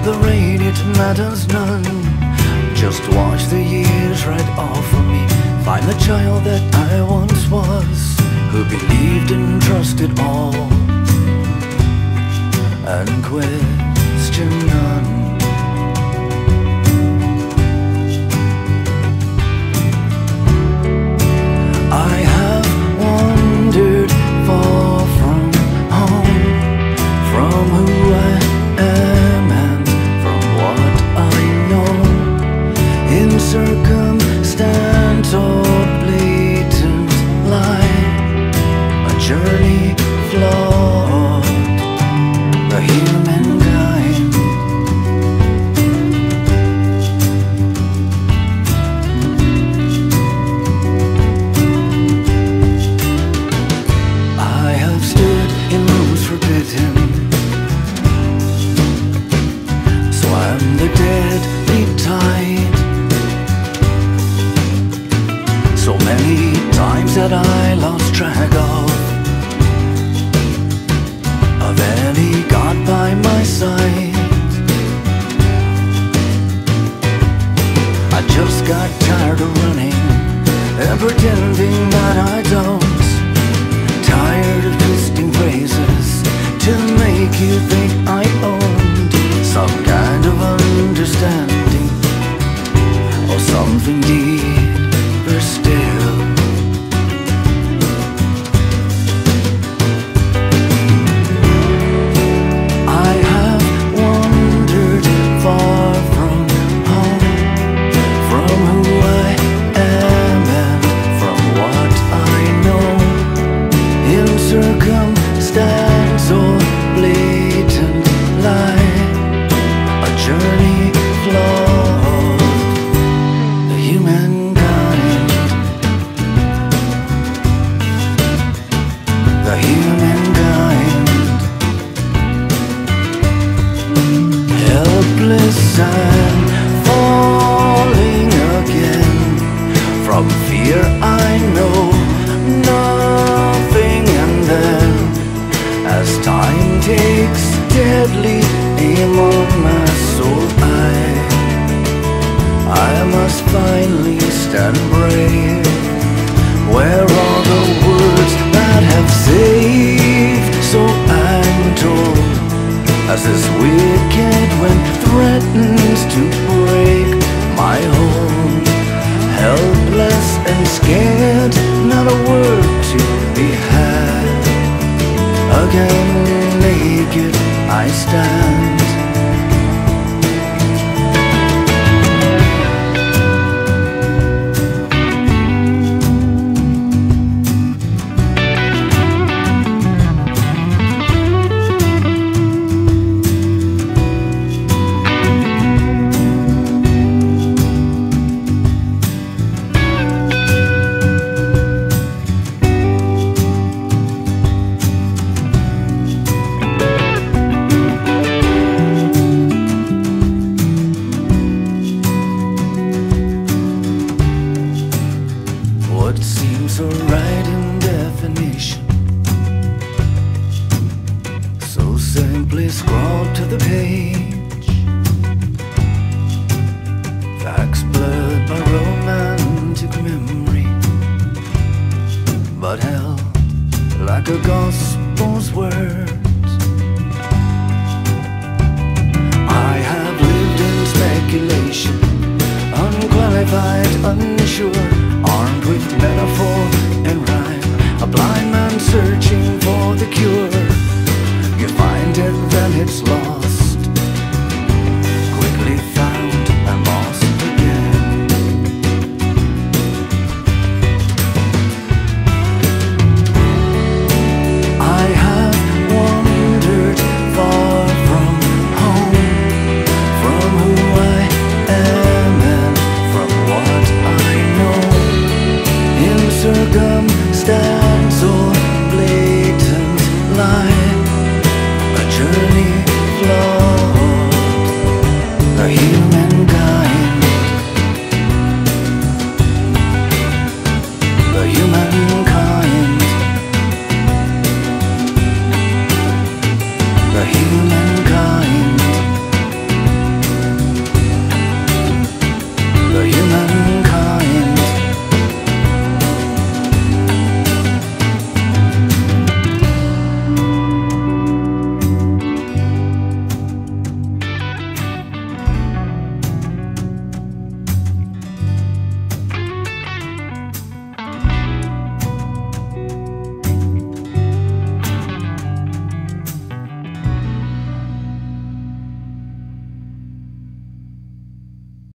the rain, it matters none. Just watch the years right off of me. Find the child that I once was, who believed and trusted all, and question none. I have wandered far from home, from who I am and from what I know, in circumstance or blatant lie, a journey flawed, the humankind. I have stood in rooms forbidden, swam the deadly tide, so many times that I lost track of any God by my side. I just got tired of running and pretending that I don't. Tired of twisting phrases to make you think I owned some kind of understanding, or something deeper still. I have wandered far from home, from who I am and from what I know, in circumstance or blatant lie, a journey flawed, the humankind, the humankind, helpless and falling again. From fear I know nothing, and then as time takes deadly aim on my soul, I must finally stand brave. Where are the words that have saved? So I'm told, as this wicked wind threatens to break my home. Helpless and scared, not a word to be had. Again naked I stand. What seems so right in definition, so simply scrawled to the page. Facts blurred by romantic memory, but held like a gospel's words. I have lived in speculation, unqualified, unsure,